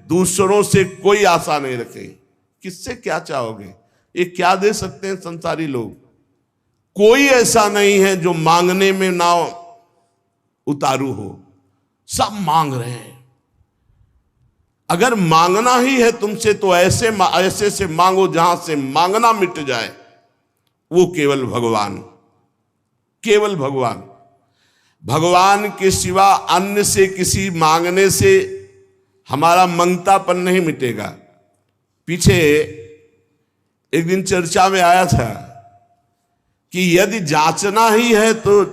दूसरों से कोई आशा नहीं रखें। किससे क्या चाहोगे? ये क्या दे सकते हैं संसारी लोग? कोई ऐसा नहीं है जो मांगने में ना उतारू हो, सब मांग रहे हैं। अगर मांगना ही है तुमसे तो ऐसे से मांगो जहां से मांगना मिट जाए, वो केवल भगवान, केवल भगवान। भगवान के सिवा अन्य से किसी मांगने से हमारा मंगतापन नहीं मिटेगा। पीछे एक दिन चर्चा में आया था कि यदि जांचना ही है तो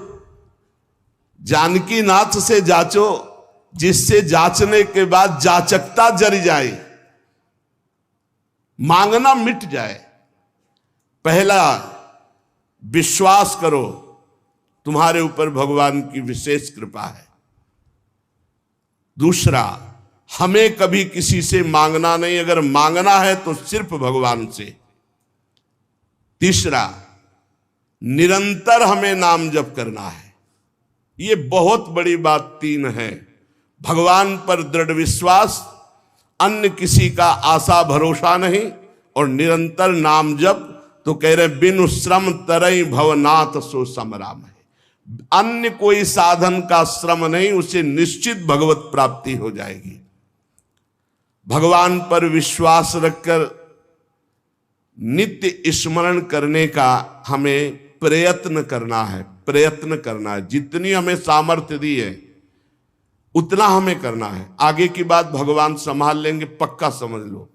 जानकी नाथ से जांचो, जिससे जांचने के बाद जाचकता जरी जाए, मांगना मिट जाए। पहला विश्वास करो तुम्हारे ऊपर भगवान की विशेष कृपा है। दूसरा, हमें कभी किसी से मांगना नहीं, अगर मांगना है तो सिर्फ भगवान से। तीसरा, निरंतर हमें नाम जप करना है। ये बहुत बड़ी बात तीन है। भगवान पर दृढ़ विश्वास, अन्य किसी का आशा भरोसा नहीं, और निरंतर नाम जप। तो कह रहे बिनु श्रम तरई भवनाथ सो समराम है। अन्य कोई साधन का श्रम नहीं, उसे निश्चित भगवत प्राप्ति हो जाएगी। भगवान पर विश्वास रखकर नित्य स्मरण करने का हमें प्रयत्न करना है, प्रयत्न करना है। जितनी हमें सामर्थ्य दी है उतना हमें करना है। आगे की बात भगवान संभाल लेंगे, पक्का समझ लो।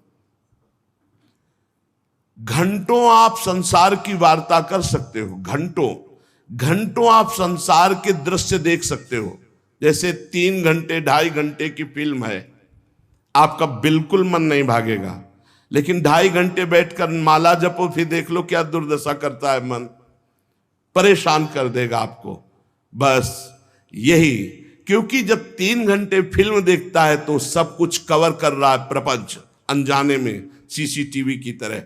घंटों आप संसार की वार्ता कर सकते हो, घंटों घंटों आप संसार के दृश्य देख सकते हो। जैसे 3 घंटे 2.5 घंटे की फिल्म है, आपका बिल्कुल मन नहीं भागेगा। लेकिन 2.5 घंटे बैठकर माला जपो, फिर देख लो क्या दुर्दशा करता है मन, परेशान कर देगा आपको। बस यही, क्योंकि जब 3 घंटे फिल्म देखता है तो सब कुछ कवर कर रहा है प्रपंच, अनजाने में सीसीटीवी की तरह।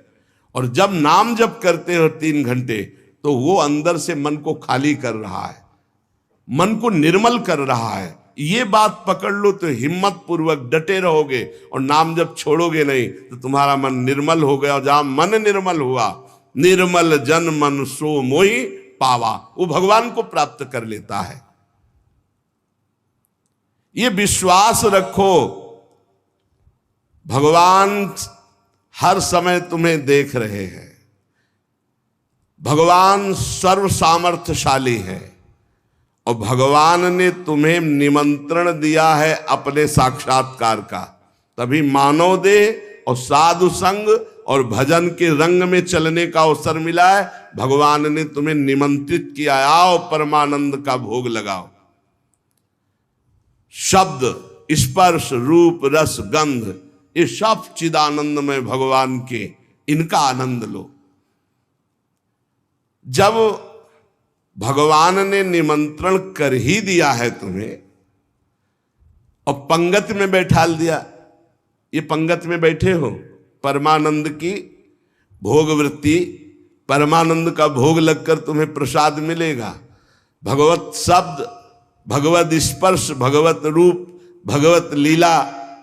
और जब नाम जप करते हो 3 घंटे, तो वो अंदर से मन को खाली कर रहा है, मन को निर्मल कर रहा है। ये बात पकड़ लो तो हिम्मत पूर्वक डटे रहोगे, और नाम जब छोड़ोगे नहीं तो तुम्हारा मन निर्मल हो गया। और जहां मन निर्मल हुआ, निर्मल जन मन सो मोहि पावा, वो भगवान को प्राप्त कर लेता है। ये विश्वास रखो, भगवान हर समय तुम्हें देख रहे हैं। भगवान सर्व सामर्थ्यशाली है, और भगवान ने तुम्हें निमंत्रण दिया है अपने साक्षात्कार का। तभी मानव देह और साधु संग और भजन के रंग में चलने का अवसर मिला है। भगवान ने तुम्हें निमंत्रित किया, आओ परमानंद का भोग लगाओ। शब्द, स्पर्श, रूप, रस, गंध, ये सब चिदानंद में भगवान के, इनका आनंद लो। जब भगवान ने निमंत्रण कर ही दिया है तुम्हें और पंगत में बैठाल दिया, ये पंगत में बैठे हो, परमानंद की भोग वृत्ति, परमानंद का भोग लगकर तुम्हें प्रसाद मिलेगा। भगवत शब्द, भगवत स्पर्श, भगवत रूप, भगवत लीला,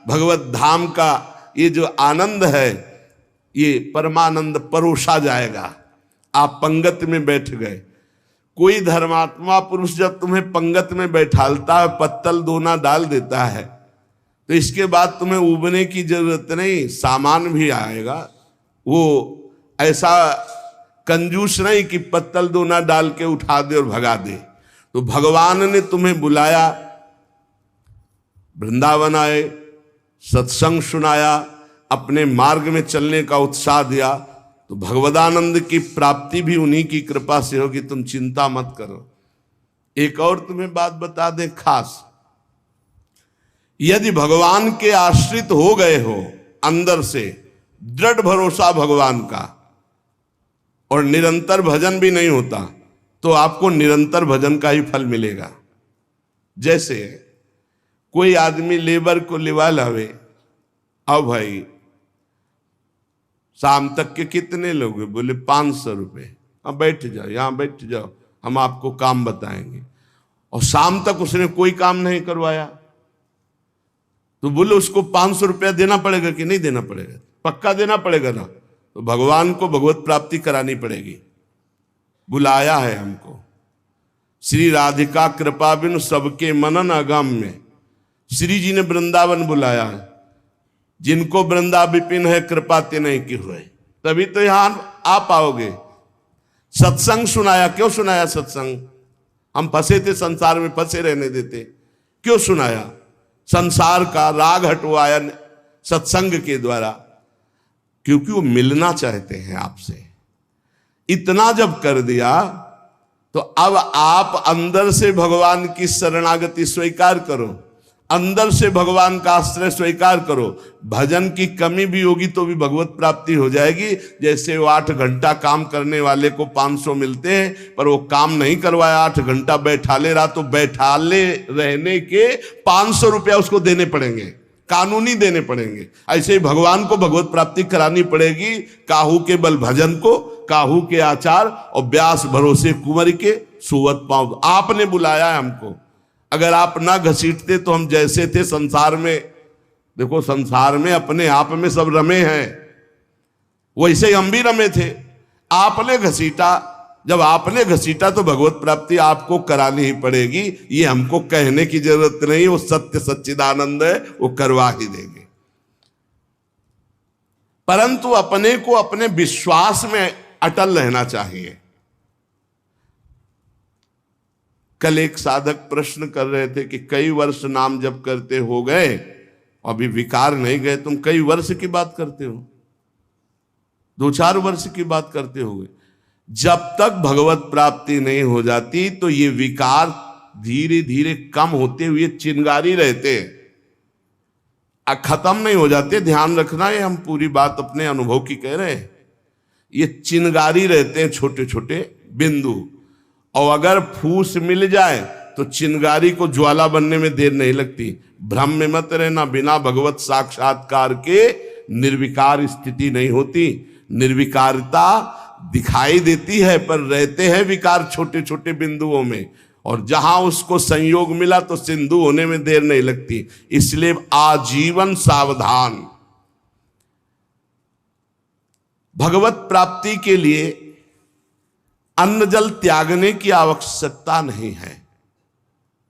भगवत धाम का ये जो आनंद है, ये परमानंद परोसा जाएगा। आप पंगत में बैठ गए। कोई धर्मात्मा पुरुष जब तुम्हें पंगत में बैठालता है, पत्तल दोना डाल देता है, तो इसके बाद तुम्हें उबने की जरूरत नहीं, सामान भी आएगा। वो ऐसा कंजूस नहीं कि पत्तल दोना डाल के उठा दे और भगा दे। तो भगवान ने तुम्हें बुलाया, वृंदावन आए, सत्संग सुनाया, अपने मार्ग में चलने का उत्साह दिया, तो भगवदानंद की प्राप्ति भी उन्हीं की कृपा से होगी। तुम चिंता मत करो। एक और तुम्हें बात बता दें खास, यदि भगवान के आश्रित हो गए हो, अंदर से दृढ़ भरोसा भगवान का, और निरंतर भजन भी नहीं होता, तो आपको निरंतर भजन का ही फल मिलेगा। जैसे कोई आदमी लेबर को लिवा लावे, अब भाई शाम तक के कितने लोग हैं? बोले 500 रुपये। अब बैठ जाओ, यहाँ बैठ जाओ, हम आपको काम बताएंगे। और शाम तक उसने कोई काम नहीं करवाया, तो बोले उसको 500 रुपया देना पड़ेगा कि नहीं देना पड़ेगा? पक्का देना पड़ेगा ना। तो भगवान को भगवत प्राप्ति करानी पड़ेगी। बुलाया है हमको। श्री राधिका कृपा बिनु सबके मनन अगम में श्री जी ने वृंदावन बुलाया है। जिनको वृंदा विपिन है कृपा ते नहीं की हुए, तभी तो यहां आ पाओगे। सत्संग सुनाया, क्यों सुनाया सत्संग? हम फंसे थे संसार में, फंसे रहने देते, क्यों सुनाया? संसार का राग हटवाया सत्संग के द्वारा, क्योंकि वो मिलना चाहते हैं आपसे। इतना जब कर दिया तो अब आप अंदर से भगवान की शरणागति स्वीकार करो, अंदर से भगवान का आश्रय स्वीकार करो। भजन की कमी भी होगी तो भी भगवत प्राप्ति हो जाएगी। जैसे वो 8 घंटा काम करने वाले को 500 मिलते हैं, पर वो काम नहीं करवाया, 8 घंटा बैठाले रहा, तो बैठाले रहने के 500 रुपया उसको देने पड़ेंगे, कानूनी देने पड़ेंगे। ऐसे ही भगवान को भगवत प्राप्ति करानी पड़ेगी। काहू के बल भजन को, काहू के आचार और व्यास भरोसे कुंवर के सुवत पाँव। आपने बुलाया है हमको। अगर आप ना घसीटते तो हम जैसे थे संसार में, देखो संसार में अपने आप में सब रमे हैं, वैसे ही हम भी रमे थे। आपने घसीटा, जब आपने घसीटा तो भगवत प्राप्ति आपको करानी ही पड़ेगी। ये हमको कहने की जरूरत नहीं, वो सत्य सच्चिदानंद है, वो करवा ही देंगे। परंतु अपने को अपने विश्वास में अटल रहना चाहिए। कल एक साधक प्रश्न कर रहे थे कि कई वर्ष नाम जप करते हो गए, अभी विकार नहीं गए, तुम कई वर्ष की बात करते हो? 2-4 वर्ष की बात करते होगे। जब तक भगवत प्राप्ति नहीं हो जाती तो ये विकार धीरे धीरे कम होते हुए चिंगारी रहते हैं, खत्म नहीं हो जाते। ध्यान रखना, ये हम पूरी बात अपने अनुभव की कह रहे हैं। ये चिंगारी रहते हैं, छोटे छोटे बिंदु, और अगर फूस मिल जाए तो चिंगारी को ज्वाला बनने में देर नहीं लगती। भ्रम में मत रहना, बिना भगवत साक्षात्कार के निर्विकार स्थिति नहीं होती। निर्विकारता दिखाई देती है, पर रहते हैं विकार छोटे छोटे बिंदुओं में, और जहां उसको संयोग मिला तो सिंधु होने में देर नहीं लगती। इसलिए आजीवन सावधान। भगवत प्राप्ति के लिए अन्न जल त्यागने की आवश्यकता नहीं है।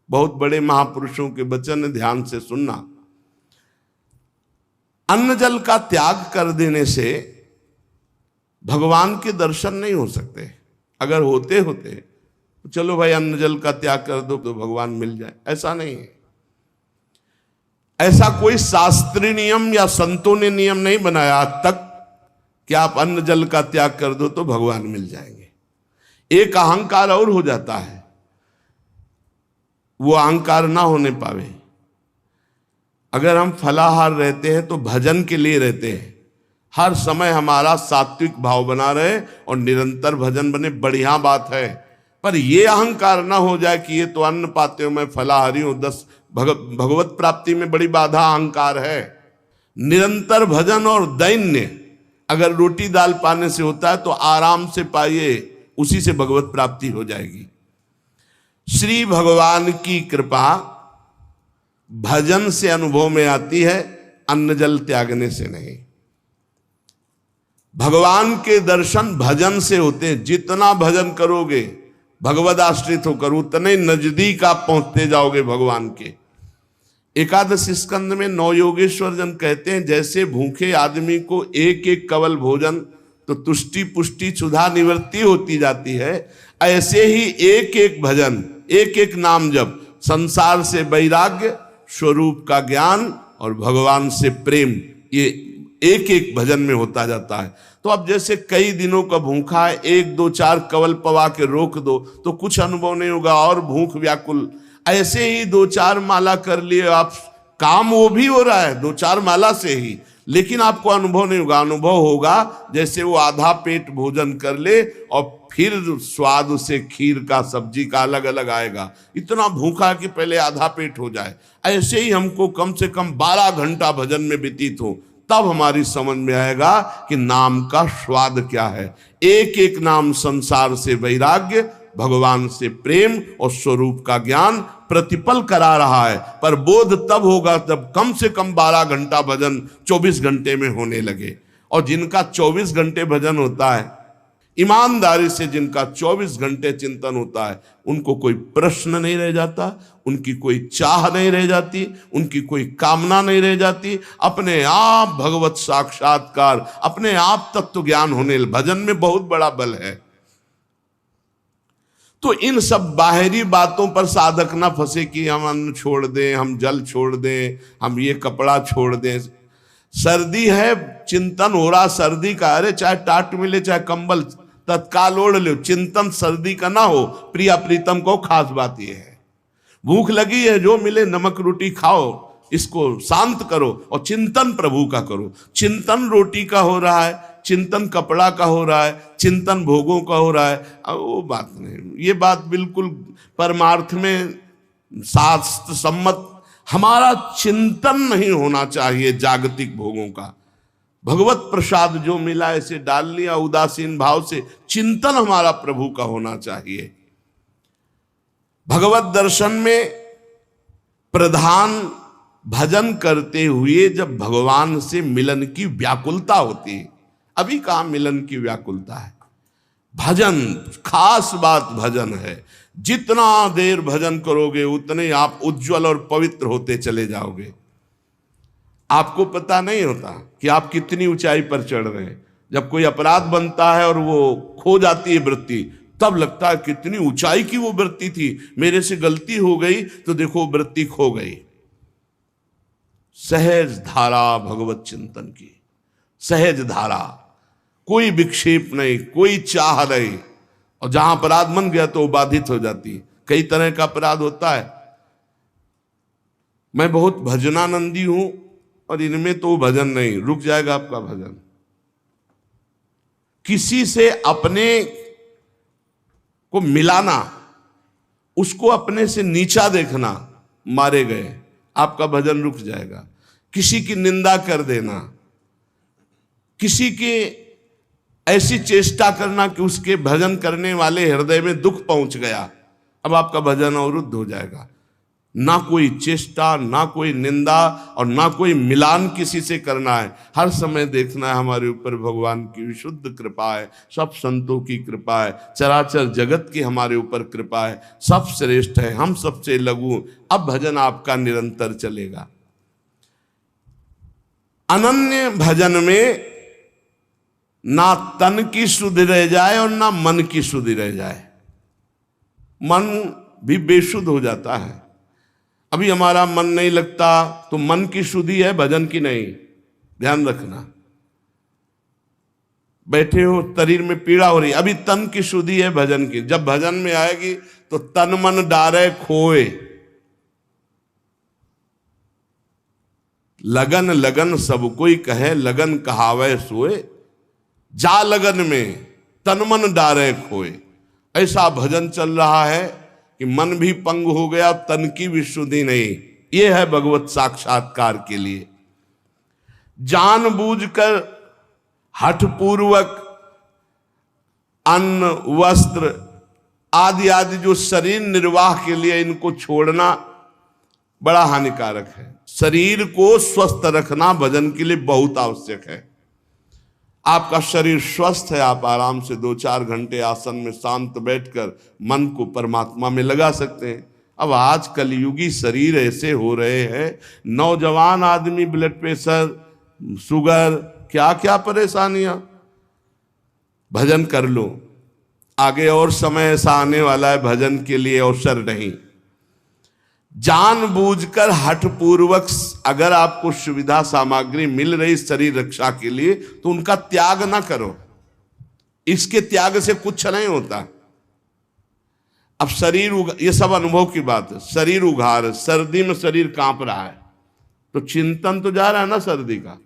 बहुत बड़े महापुरुषों के वचन ध्यान से सुनना। अन्न जल का त्याग कर देने से भगवान के दर्शन नहीं हो सकते। अगर होते तो चलो भाई अन्न जल का त्याग कर दो तो भगवान मिल जाए, ऐसा नहीं है। ऐसा कोई शास्त्रीय नियम या संतों ने नियम नहीं बनाया आज तक कि आप अन्न जल का त्याग कर दो तो भगवान मिल जाएंगे। एक अहंकार और हो जाता है, वो अहंकार ना होने पावे। अगर हम फलाहार रहते हैं तो भजन के लिए रहते हैं, हर समय हमारा सात्विक भाव बना रहे और निरंतर भजन बने, बढ़िया बात है। पर ये अहंकार ना हो जाए कि ये तो अन्न पाते हो, मैं फलाहारी हूं, 10 भगवत प्राप्ति में बड़ी बाधा अहंकार है। निरंतर भजन और दैन्य, अगर रोटी दाल पाने से होता है तो आराम से पाइए, उसी से भगवत प्राप्ति हो जाएगी। श्री भगवान की कृपा भजन से अनुभव में आती है, अन्न जल त्यागने से नहीं। भगवान के दर्शन भजन से होते हैं। जितना भजन करोगे, भगवद आश्रित होकर, उतने नजदीक आप पहुंचते जाओगे भगवान के। एकादश स्कंद में 9 योगेश्वर जन कहते हैं, जैसे भूखे आदमी को एक एक कवल भोजन तो तुष्टि पुष्टि क्षुधा निवृत्ति होती जाती है, ऐसे ही एक एक भजन, एक एक नाम जप संसार से वैराग्य, स्वरूप का ज्ञान और भगवान से प्रेम, ये एक एक भजन में होता जाता है। तो अब जैसे कई दिनों का भूखा है, 1 2 4 कवल पवा के रोक दो तो कुछ अनुभव नहीं होगा और भूख व्याकुल। ऐसे ही 2-4 माला कर लिए आप, काम वो भी हो रहा है 2-4 माला से ही, लेकिन आपको अनुभव नहीं होगा। अनुभव होगा जैसे वो आधा पेट भोजन कर ले और फिर स्वाद उसे खीर का सब्जी का अलग अलग आएगा, इतना भूखा कि पहले आधा पेट हो जाए। ऐसे ही हमको कम से कम 12 घंटा भजन में व्यतीत हो, तब हमारी समझ में आएगा कि नाम का स्वाद क्या है। एक एक नाम संसार से वैराग्य, भगवान से प्रेम और स्वरूप का ज्ञान प्रतिपल करा रहा है। पर बोध तब होगा जब कम से कम 12 घंटा भजन 24 घंटे में होने लगे। और जिनका 24 घंटे भजन होता है, ईमानदारी से जिनका 24 घंटे चिंतन होता है, उनको कोई प्रश्न नहीं रह जाता, उनकी कोई चाह नहीं रह जाती, उनकी कोई कामना नहीं रह जाती। अपने आप भगवत साक्षात्कार, अपने आप तत्व ज्ञान होने, भजन में बहुत बड़ा बल है। तो इन सब बाहरी बातों पर साधक ना फंसे कि हम अन्न छोड़ दें, हम जल छोड़ दें, हम ये कपड़ा छोड़ दें। सर्दी है, चिंतन हो रहा सर्दी का, अरे चाहे टाट मिले चाहे कंबल तत्काल ओढ़ लो, चिंतन सर्दी का ना हो। प्रिया प्रीतम को खास बात यह है, भूख लगी है जो मिले नमक रोटी खाओ, इसको शांत करो और चिंतन प्रभु का करो। चिंतन रोटी का हो रहा है, चिंतन कपड़ा का हो रहा है, चिंतन भोगों का हो रहा है, अब वो बात नहीं। ये बात बिल्कुल परमार्थ में शास्त्र सम्मत, हमारा चिंतन नहीं होना चाहिए जागतिक भोगों का। भगवत प्रसाद जो मिला ऐसे डाल लिया उदासीन भाव से, चिंतन हमारा प्रभु का होना चाहिए। भगवत दर्शन में प्रधान भजन करते हुए जब भगवान से मिलन की व्याकुलता होती है, अभी कहाँ मिलन की व्याकुलता है। भजन खास बात भजन है, जितना देर भजन करोगे उतने आप उज्जवल और पवित्र होते चले जाओगे। आपको पता नहीं होता कि आप कितनी ऊंचाई पर चढ़ रहे हैं। जब कोई अपराध बनता है और वो खो जाती है वृत्ति, तब लगता है कितनी ऊंचाई की वो वृत्ति थी, मेरे से गलती हो गई तो देखो वृत्ति खो गई। सहज धारा भगवत चिंतन की, सहज धारा, कोई विक्षेप नहीं, कोई चाह नहीं। और जहां अपराध बन गया तो बाधित हो जाती। कई तरह का अपराध होता है। मैं बहुत भजनानंदी हूं और इनमें तो भजन नहीं, रुक जाएगा आपका भजन। किसी से अपने को मिलाना, उसको अपने से नीचा देखना, मारे गए, आपका भजन रुक जाएगा। किसी की निंदा कर देना, किसी के ऐसी चेष्टा करना कि उसके भजन करने वाले हृदय में दुख पहुंच गया, अब आपका भजन अवरुद्ध हो जाएगा। ना कोई चेष्टा, ना कोई निंदा और ना कोई मिलान किसी से करना है। हर समय देखना है हमारे ऊपर भगवान की विशुद्ध कृपा है, सब संतों की कृपा है, चराचर जगत की हमारे ऊपर कृपा है, सब श्रेष्ठ है, हम सबसे लघु। अब भजन आपका निरंतर चलेगा। अनन्य भजन में ना तन की शुद्धि रह जाए और ना मन की शुद्धि रह जाए। मन भी बेशुद्ध हो जाता है। अभी हमारा मन नहीं लगता तो मन की शुद्धि है, भजन की नहीं, ध्यान रखना। बैठे हो, शरीर में पीड़ा हो रही, अभी तन की शुद्धि है, भजन की। जब भजन में आएगी तो तन मन डारे खोए, लगन लगन सब कोई कहे, लगन कहावे सोए, जा लगन में तन मन डारे खोए। ऐसा भजन चल रहा है कि मन भी पंग हो गया, तन की भी शुद्धि नहीं। यह है भगवत साक्षात्कार के लिए। जानबूझकर हठपूर्वक अन्न, वस्त्र आदि आदि जो शरीर निर्वाह के लिए इनको छोड़ना बड़ा हानिकारक है। शरीर को स्वस्थ रखना भजन के लिए बहुत आवश्यक है। आपका शरीर स्वस्थ है, आप आराम से 2-4 घंटे आसन में शांत बैठकर मन को परमात्मा में लगा सकते हैं। अब आज कलयुगी शरीर ऐसे हो रहे हैं, नौजवान आदमी ब्लड प्रेशर, शुगर, क्या क्या परेशानियां। भजन कर लो, आगे और समय ऐसा आने वाला है भजन के लिए अवसर नहीं। जानबूझकर हठपूर्वक अगर आपको सुविधा सामग्री मिल रही शरीर रक्षा के लिए तो उनका त्याग ना करो। इसके त्याग से कुछ नहीं होता। अब शरीर ये सब अनुभव की बात है। शरीर उघार, सर्दी में शरीर कांप रहा है तो चिंतन तो जा रहा है ना सर्दी का।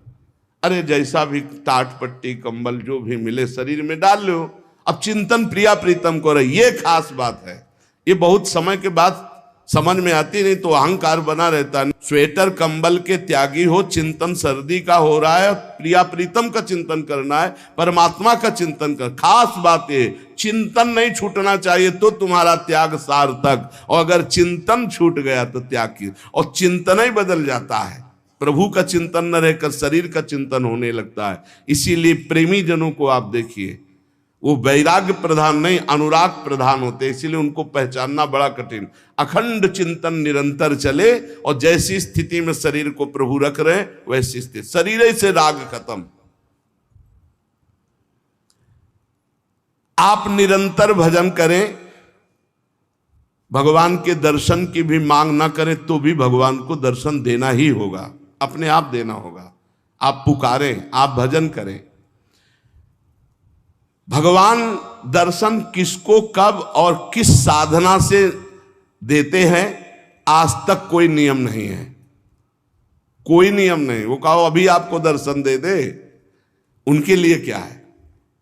अरे जैसा भी टाट पट्टी कंबल जो भी मिले शरीर में डाल लो। अब चिंतन प्रिया प्रीतम को रहे, ये खास बात है। ये बहुत समय के बाद समझ में आती नहीं तो अहंकार बना रहता है। स्वेटर कंबल के त्यागी हो, चिंतन सर्दी का हो रहा है, प्रिया प्रीतम का चिंतन करना है, परमात्मा का चिंतन कर। खास बात है चिंतन नहीं छूटना चाहिए तो तुम्हारा त्याग सार्थक, और अगर चिंतन छूट गया तो त्याग की, और चिंतन ही बदल जाता है। प्रभु का चिंतन न रहकर शरीर का चिंतन होने लगता है। इसीलिए प्रेमी जनों को आप देखिए, वो वैराग्य प्रधान नहीं अनुराग प्रधान होते, इसीलिए उनको पहचानना बड़ा कठिन। अखंड चिंतन निरंतर चले, और जैसी स्थिति में शरीर को प्रभु रख रहे हैं वैसी स्थिति, शरीर ही से राग खत्म। आप निरंतर भजन करें, भगवान के दर्शन की भी मांग ना करें तो भी भगवान को दर्शन देना ही होगा, अपने आप देना होगा। आप पुकारें, आप भजन करें। भगवान दर्शन किसको कब और किस साधना से देते हैं आज तक कोई नियम नहीं है, कोई नियम नहीं। वो कहो अभी आपको दर्शन दे दे, उनके लिए क्या है।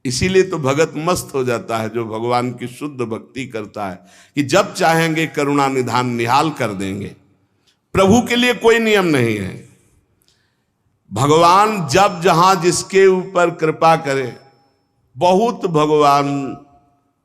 इसीलिए तो भगत मस्त हो जाता है जो भगवान की शुद्ध भक्ति करता है, कि जब चाहेंगे करुणा निधान निहाल कर देंगे। प्रभु के लिए कोई नियम नहीं है। भगवान जब जहां जिसके ऊपर कृपा करे, बहुत भगवान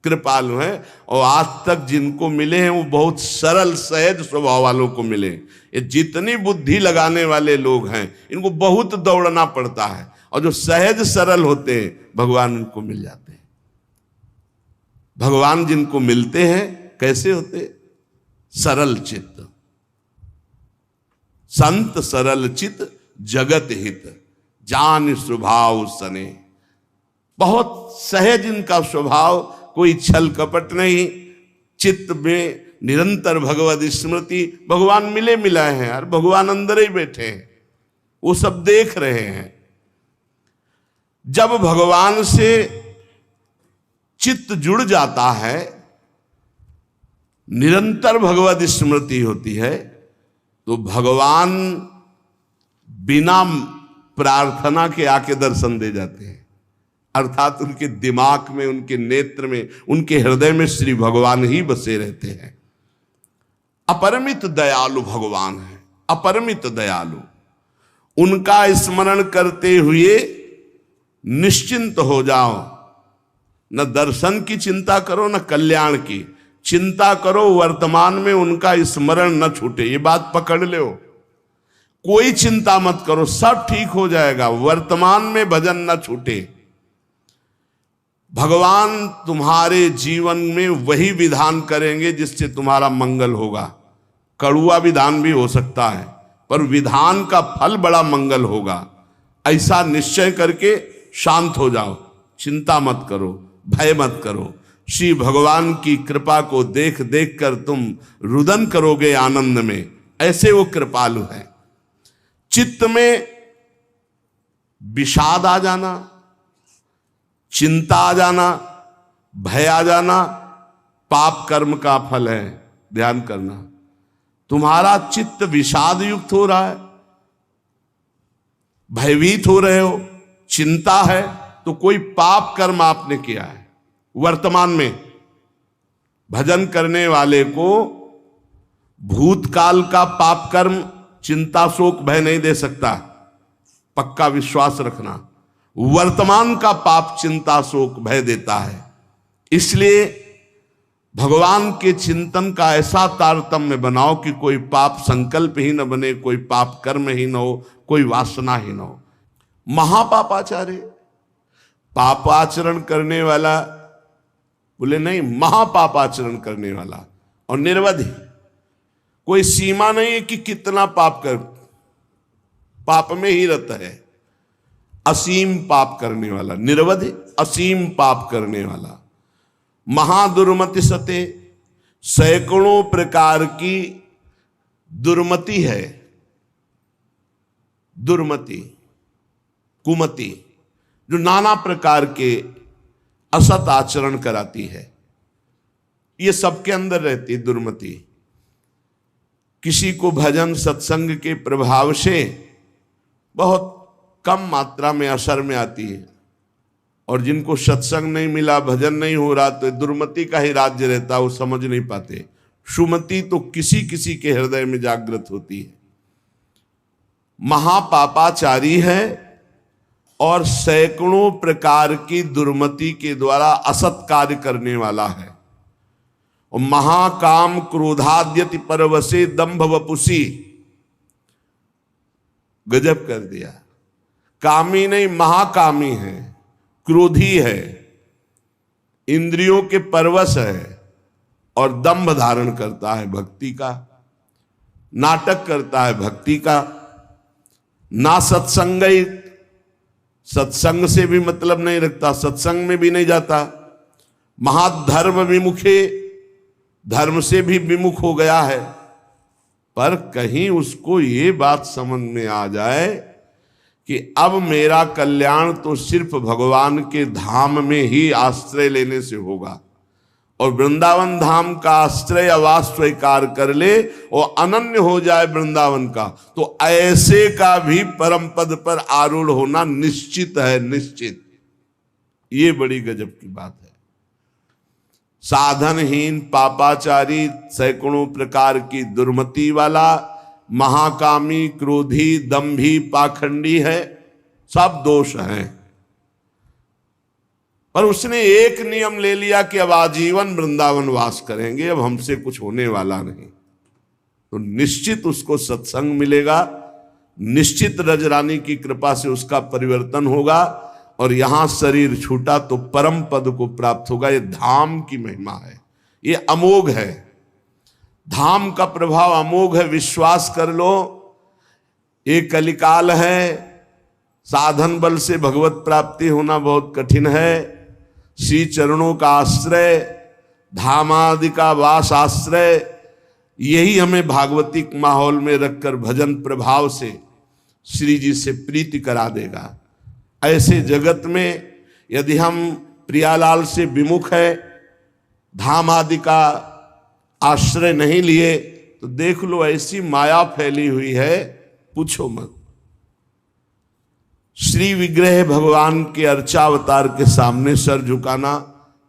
कृपालु हैं, और आज तक जिनको मिले हैं वो बहुत सरल सहज स्वभाव वालों को मिले। ये जितनी बुद्धि लगाने वाले लोग हैं इनको बहुत दौड़ना पड़ता है, और जो सहज सरल होते हैं भगवान उनको मिल जाते हैं। भगवान जिनको मिलते हैं कैसे होते? सरल चित्त, संत सरल चित्त जगत हित, जान स्वभाव सने। बहुत सहज इनका स्वभाव, कोई छल कपट नहीं, चित्त में निरंतर भगवद स्मृति। भगवान मिले मिलाए हैं यार, भगवान अंदर ही बैठे हैं, वो सब देख रहे हैं। जब भगवान से चित्त जुड़ जाता है, निरंतर भगवद स्मृति होती है, तो भगवान बिना प्रार्थना के आके दर्शन दे जाते हैं। अर्थात उनके दिमाग में, उनके नेत्र में, उनके हृदय में श्री भगवान ही बसे रहते हैं। अपरिमित दयालु भगवान है, अपरिमित दयालु। उनका स्मरण करते हुए निश्चिंत हो जाओ, न दर्शन की चिंता करो न कल्याण की चिंता करो, वर्तमान में उनका स्मरण न छूटे। ये बात पकड़ लो, कोई चिंता मत करो, सब ठीक हो जाएगा, वर्तमान में भजन न छूटे। भगवान तुम्हारे जीवन में वही विधान करेंगे जिससे तुम्हारा मंगल होगा। कड़ुआ विधान भी हो सकता है, पर विधान का फल बड़ा मंगल होगा। ऐसा निश्चय करके शांत हो जाओ, चिंता मत करो, भय मत करो। श्री भगवान की कृपा को देख देख कर तुम रुदन करोगे आनंद में, ऐसे वो कृपालु हैं। चित्त में विषाद आ जाना, चिंता आ जाना, भय आ जाना, पाप कर्म का फल है। ध्यान करना, तुम्हारा चित्त विषाद युक्त हो रहा है, भयभीत हो रहे हो, चिंता है, तो कोई पाप कर्म आपने किया है। वर्तमान में भजन करने वाले को भूतकाल का पाप कर्म चिंता शोक भय नहीं दे सकता, पक्का विश्वास रखना। वर्तमान का पाप चिंता शोक भय देता है। इसलिए भगवान के चिंतन का ऐसा तारतम्य बनाओ कि कोई पाप संकल्प ही न बने, कोई पाप कर्म ही न हो, कोई वासना ही न हो। महापापाचार्य, पापाचरण करने वाला बोले नहीं, महापापाचरण करने वाला, और निर्वधि, कोई सीमा नहीं है कि कितना पाप कर, पाप में ही रहता है। असीम पाप करने वाला, निर्वधि असीम पाप करने वाला। महादुर्मति सते, सैकड़ों प्रकार की दुर्मति है। दुर्मति, कुमति, जो नाना प्रकार के असत आचरण कराती है, ये सबके अंदर रहती है दुर्मति। किसी को भजन सत्संग के प्रभाव से बहुत कम मात्रा में असर में आती है, और जिनको सत्संग नहीं मिला, भजन नहीं हो रहा, तो दुर्मति का ही राज्य रहता, वो समझ नहीं पाते। सुमति तो किसी किसी के हृदय में जागृत होती है। महापापाचारी है और सैकड़ों प्रकार की दुर्मति के द्वारा असत कार्य करने वाला है। और महाकाम क्रोधाद्यति परवसे दंभ वपुसी, गजब कर दिया। कामी नहीं, महाकामी है, क्रोधी है, इंद्रियों के परवश है और दंभ धारण करता है भक्ति का, नाटक करता है भक्ति का। ना सत्संग, सत्संग से भी मतलब नहीं रखता, सत्संग में भी नहीं जाता। महाधर्म विमुखे, धर्म से भी विमुख हो गया है। पर कहीं उसको ये बात समझ में आ जाए कि अब मेरा कल्याण तो सिर्फ भगवान के धाम में ही आश्रय लेने से होगा, और वृंदावन धाम का आश्रय आवास स्वीकार कर ले और अनन्य हो जाए वृंदावन का, तो ऐसे का भी परम पद पर आरूढ़ होना निश्चित है, निश्चित। ये बड़ी गजब की बात है। साधनहीन, पापाचारी, सैकड़ों प्रकार की दुर्मति वाला, महाकामी, क्रोधी, दंभी, पाखंडी है, सब दोष हैं। पर उसने एक नियम ले लिया कि अब आजीवन वृंदावन वास करेंगे, अब हमसे कुछ होने वाला नहीं। तो निश्चित उसको सत्संग मिलेगा, निश्चित रजरानी की कृपा से उसका परिवर्तन होगा, और यहां शरीर छूटा तो परम पद को प्राप्त होगा। ये धाम की महिमा है, ये अमोघ है। धाम का प्रभाव अमोघ है, विश्वास कर लो। ये कलिकाल है, साधन बल से भगवत प्राप्ति होना बहुत कठिन है। श्री चरणों का आश्रय, धामादि का वास आश्रय, यही हमें भागवतिक माहौल में रखकर भजन प्रभाव से श्री जी से प्रीति करा देगा। ऐसे जगत में यदि हम प्रियालाल से विमुख है, धाम आदि का आश्रय नहीं लिए, तो देख लो ऐसी माया फैली हुई है, पूछो मत। श्री विग्रह भगवान के अर्चावतार के सामने सर झुकाना,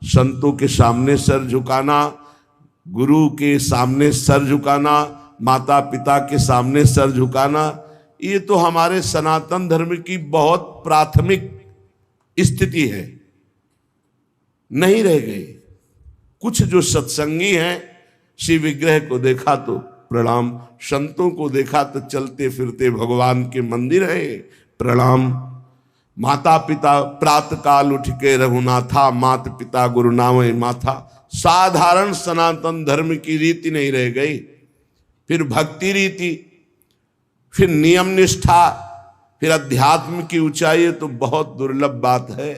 संतों के सामने सर झुकाना, गुरु के सामने सर झुकाना, माता पिता के सामने सर झुकाना, ये तो हमारे सनातन धर्म की बहुत प्राथमिक स्थिति है, नहीं रह गई। कुछ जो सत्संगी हैं, श्री विग्रह को देखा तो प्रणाम, संतों को देखा तो चलते फिरते भगवान के मंदिर है, प्रणाम। माता पिता प्रातः काल उठ के रघुनाथा, मात पिता गुरु नामय माथा। साधारण सनातन धर्म की रीति नहीं रह गई। फिर भक्ति रीति, फिर नियम निष्ठा, फिर अध्यात्म की ऊंचाई, तो बहुत दुर्लभ बात है।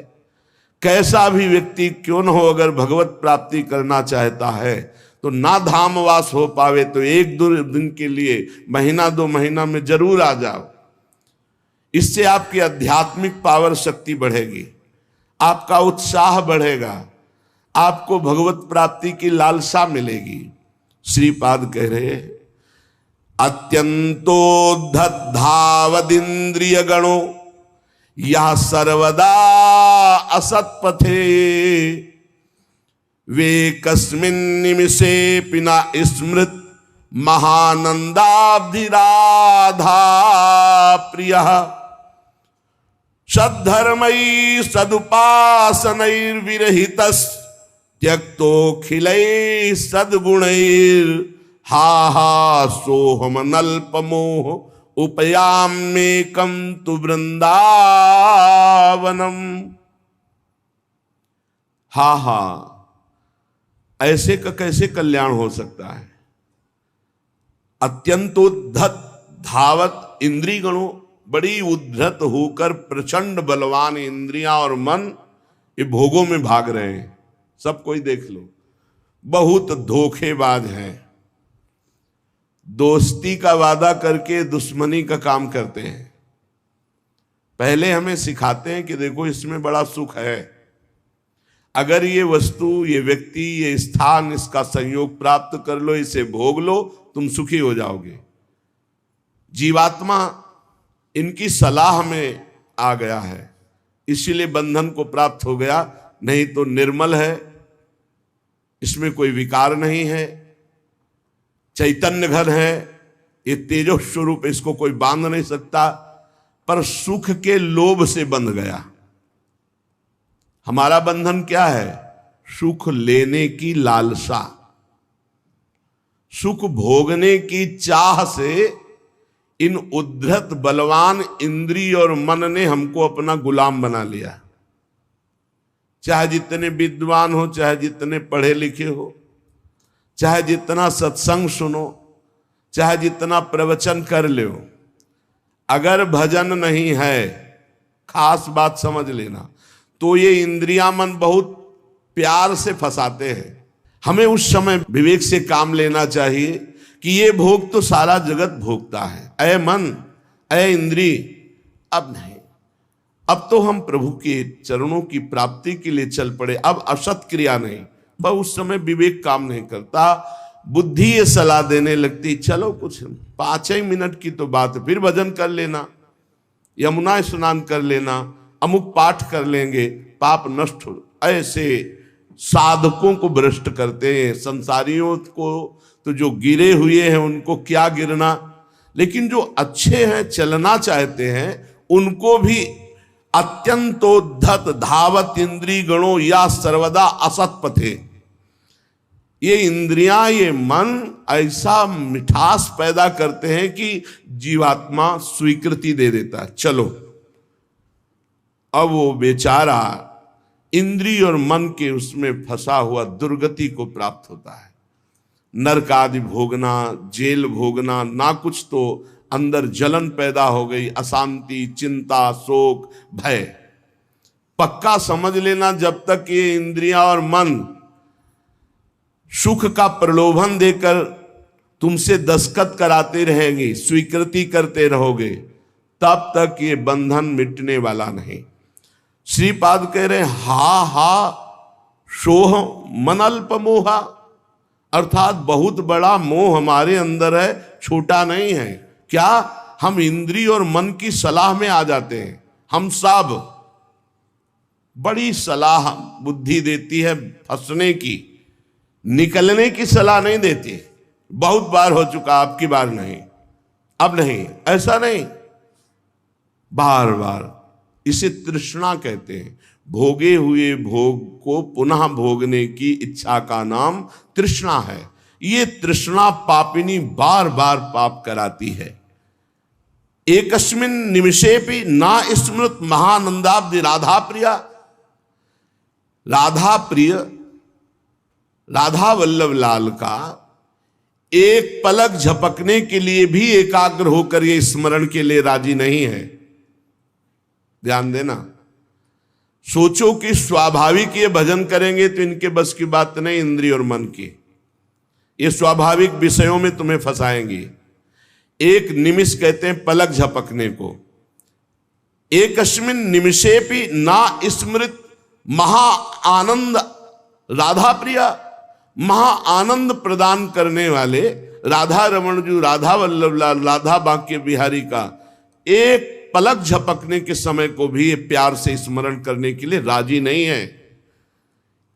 कैसा भी व्यक्ति क्यों न हो, अगर भगवत प्राप्ति करना चाहता है तो ना धामवास हो पावे तो एक दो दिन के लिए, महीना दो महीना में जरूर आ जाओ। इससे आपकी आध्यात्मिक पावर शक्ति बढ़ेगी, आपका उत्साह बढ़ेगा, आपको भगवत प्राप्ति की लालसा मिलेगी। श्रीपाद कह रहे हैं, अत्यंतोद्धत गणो या सर्वदा असत्पथे, वे कस्मिन् निमिषे पिना स्मृत महानंदाब्धिराधा प्रियः, सद्धर्मैः सदुपासनैर्विरहितस् त्यक्तोऽखिलैः सद्गुणैर्, हा हा सोहम नल्पमोह उपयाम्येकं तु वृंदावनम। हा हा, ऐसे का कैसे कल्याण हो सकता है। अत्यंतोद्धत धावत इंद्रिय गणों, बड़ी उद्धत होकर प्रचंड बलवान इंद्रियां और मन ये भोगों में भाग रहे हैं। सब कोई देख लो, बहुत धोखेबाज हैं, दोस्ती का वादा करके दुश्मनी का काम करते हैं। पहले हमें सिखाते हैं कि देखो इसमें बड़ा सुख है, अगर ये वस्तु, ये व्यक्ति, ये स्थान, इसका संयोग प्राप्त कर लो, इसे भोग लो, तुम सुखी हो जाओगे। जीवात्मा इनकी सलाह में आ गया है, इसीलिए बंधन को प्राप्त हो गया। नहीं तो निर्मल है, इसमें कोई विकार नहीं है, चैतन्य घन है, ये तेजो स्वरूप, इसको कोई बांध नहीं सकता, पर सुख के लोभ से बंध गया। हमारा बंधन क्या है? सुख लेने की लालसा, सुख भोगने की चाह से इन उद्धत बलवान इंद्रिय और मन ने हमको अपना गुलाम बना लिया। चाहे जितने विद्वान हो, चाहे जितने पढ़े लिखे हो, चाहे जितना सत्संग सुनो, चाहे जितना प्रवचन कर लो, अगर भजन नहीं है, खास बात समझ लेना, तो ये इंद्रियां मन बहुत प्यार से फंसाते हैं। हमें उस समय विवेक से काम लेना चाहिए कि ये भोग तो सारा जगत भोगता है, ऐ मन, ऐ इंद्री, अब नहीं, अब तो हम प्रभु के चरणों की प्राप्ति के लिए चल पड़े, अब असत क्रिया नहीं। बस उस समय विवेक काम नहीं करता, बुद्धि ये सलाह देने लगती, चलो कुछ 5 ही मिनट की तो बात है, फिर भजन कर लेना, यमुना स्नान कर लेना, अमुक पाठ कर लेंगे, पाप नष्ट हो। ऐसे साधकों को भ्रष्ट करते हैं। संसारियों को तो जो गिरे हुए हैं उनको क्या गिरना, लेकिन जो अच्छे हैं, चलना चाहते हैं, उनको भी अत्यंतोद्धत धावत इंद्रिय गणों या सर्वदा असत पथे। ये इंद्रियां, ये मन ऐसा मिठास पैदा करते हैं कि जीवात्मा स्वीकृति दे देता है, चलो। अब वो बेचारा इंद्रिय और मन के उसमें फंसा हुआ दुर्गति को प्राप्त होता है। नरक आदि भोगना, जेल भोगना, ना कुछ तो अंदर जलन पैदा हो गई, अशांति, चिंता, शोक, भय। पक्का समझ लेना, जब तक ये इंद्रियां और मन सुख का प्रलोभन देकर तुमसे दस्तखत कराते रहेंगे, स्वीकृति करते रहोगे, तब तक ये बंधन मिटने वाला नहीं। श्रीपाद कह रहे हा हा सोह मन अल्प मोहा, अर्थात बहुत बड़ा मोह हमारे अंदर है, छोटा नहीं है। क्या? हम इंद्रिय और मन की सलाह में आ जाते हैं। हम सब बड़ी सलाह बुद्धि देती है फंसने की, निकलने की सलाह नहीं देती। बहुत बार हो चुका, आपकी बार नहीं, अब नहीं, ऐसा नहीं, बार बार। इसे तृष्णा कहते हैं। भोगे हुए भोग को पुनः भोगने की इच्छा का नाम तृष्णा है। ये तृष्णा पापिनी बार बार पाप कराती है। एकस्मिन निमिषेपि ना स्मृत महानंदाब्दि राधा प्रिया। राधा प्रिय, राधा वल्लभ लाल का एक पलक झपकने के लिए भी एकाग्र होकर ये स्मरण के लिए राजी नहीं है। ध्यान देना, सोचो कि स्वाभाविक ये भजन करेंगे तो इनके बस की बात नहीं, इंद्रिय और मन की। ये स्वाभाविक विषयों में तुम्हें फंसाएंगी। एक निमिष कहते हैं पलक झपकने को। एकस्मिन निमिषेपि ना स्मृत महा आनंद राधा प्रिया। महा आनंद प्रदान करने वाले राधा रमण जी, राधा वल्लभ लाल, राधा बांके बिहारी का एक पलक झपकने के समय को भी ये प्यार से स्मरण करने के लिए राजी नहीं है।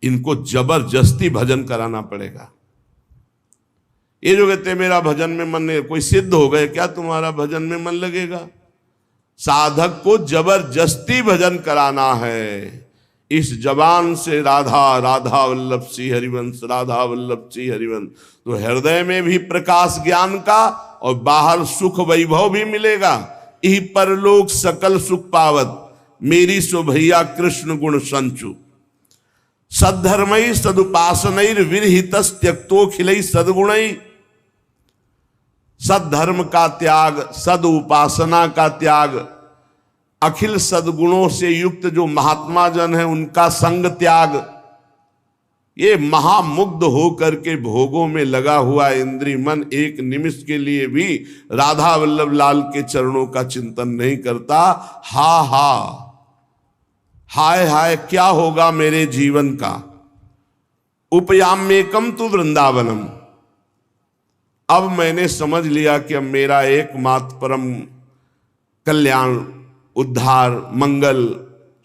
इनको जबरदस्ती भजन कराना पड़ेगा। ये जो कहते हैं मेरा भजन में मन नहीं, कोई सिद्ध हो गए क्या तुम्हारा भजन में मन लगेगा? साधक को जबरदस्ती भजन कराना है। इस जबान से राधा राधा वल्लभ श्री हरिवंश, राधा वल्लभ श्री हरिवंश, तो हृदय में भी प्रकाश ज्ञान का और बाहर सुख वैभव भी मिलेगा। यही परलोक सकल सुख पावत, मेरी सो भैया कृष्ण गुण संचु। सद्धर्मई सदुपासनैर विरहितस् त्यक्तो खिलई सदगुणई। सद्धर्म का त्याग, सद उपासना का त्याग, अखिल सद्गुणों से युक्त जो महात्मा जन है उनका संग त्याग, ये महामुग्ध होकर के भोगों में लगा हुआ इंद्रिय मन एक निमिष के लिए भी राधा वल्लभ लाल के चरणों का चिंतन नहीं करता। हा हा, हाय हाय क्या होगा मेरे जीवन का। उपयाम्येकम तु वृंदावनम। अब मैंने समझ लिया कि अब मेरा एकमात्र परम कल्याण, उद्धार, मंगल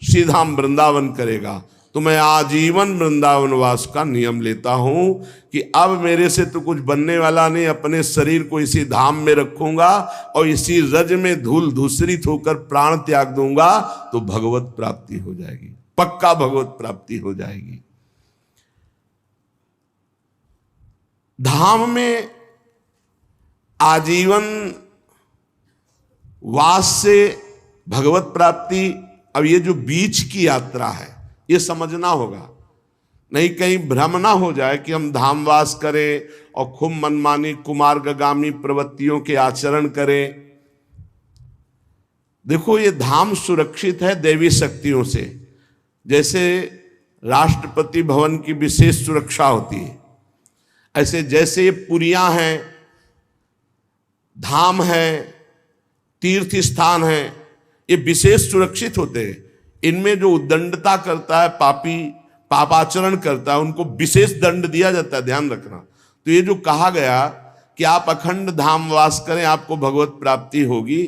सीधा वृंदावन करेगा। तो मैं आजीवन वृंदावन वास का नियम लेता हूं कि अब मेरे से तो कुछ बनने वाला नहीं, अपने शरीर को इसी धाम में रखूंगा और इसी रज में धूल धूसरित होकर प्राण त्याग दूंगा, तो भगवत प्राप्ति हो जाएगी, पक्का भगवत प्राप्ति हो जाएगी। धाम में आजीवन वास से भगवत प्राप्ति, अब ये जो बीच की यात्रा है ये समझना होगा, नहीं कहीं भ्रम ना हो जाए कि हम धामवास करें और खूब मनमानी कुमार्गामी प्रवृत्तियों के आचरण करें। देखो ये धाम सुरक्षित है देवी शक्तियों से, जैसे राष्ट्रपति भवन की विशेष सुरक्षा होती है, ऐसे जैसे ये पुरियां हैं, धाम है, तीर्थ स्थान है, ये विशेष सुरक्षित होते हैं। इनमें जो उद्दंडता करता है, पापी पापाचरण करता है, उनको विशेष दंड दिया जाता है, ध्यान रखना। तो ये जो कहा गया कि आप अखंड धामवास करें आपको भगवत प्राप्ति होगी,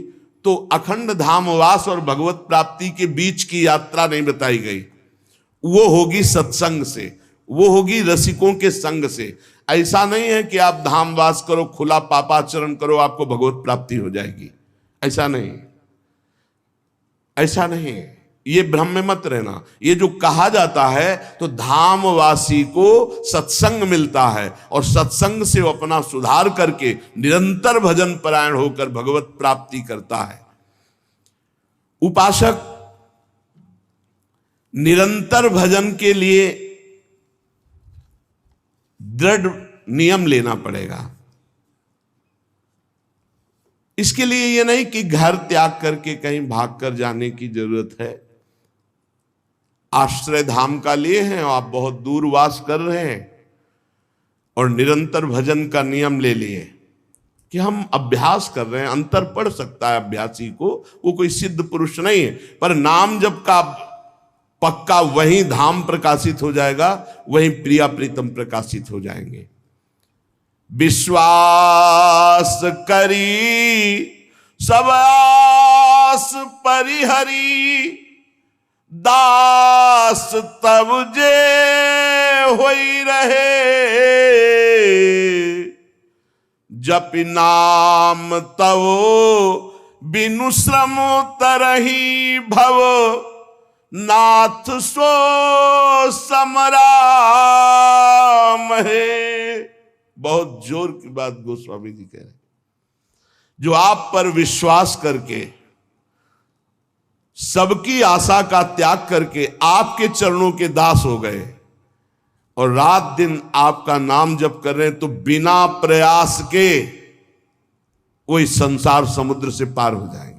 तो अखंड धामवास और भगवत प्राप्ति के बीच की यात्रा नहीं बताई गई। वो होगी सत्संग से, वो होगी रसिकों के संग से। ऐसा नहीं है कि आप धामवास करो, खुला पापाचरण करो, आपको भगवत प्राप्ति हो जाएगी, ऐसा नहीं, ऐसा नहीं। ये भ्रम में मत रहना। ये जो कहा जाता है तो धामवासी को सत्संग मिलता है और सत्संग से वो अपना सुधार करके निरंतर भजन परायण होकर भगवत प्राप्ति करता है। उपासक निरंतर भजन के लिए दृढ़ नियम लेना पड़ेगा। इसके लिए ये नहीं कि घर त्याग करके कहीं भागकर जाने की जरूरत है। आश्रय धाम का लिए हैं और आप बहुत दूर वास कर रहे हैं और निरंतर भजन का नियम ले लिए कि हम अभ्यास कर रहे हैं। अंतर पड़ सकता है अभ्यासी को, वो कोई सिद्ध पुरुष नहीं है, पर नाम जप का पक्का वहीं धाम प्रकाशित हो जाएगा, वहीं प्रिया प्रीतम प्रकाशित हो जाएंगे। विश्वास करी सब आस परिहरी, दास तब जे होई रहे, जप नाम तव बिनु श्रम तरही भव, नाथ सो समराम है। बहुत जोर की बात गोस्वामी जी कह रहे हैं। जो आप पर विश्वास करके सबकी आशा का त्याग करके आपके चरणों के दास हो गए और रात दिन आपका नाम जप कर रहे हैं, तो बिना प्रयास के वो इस संसार समुद्र से पार हो जाएंगे।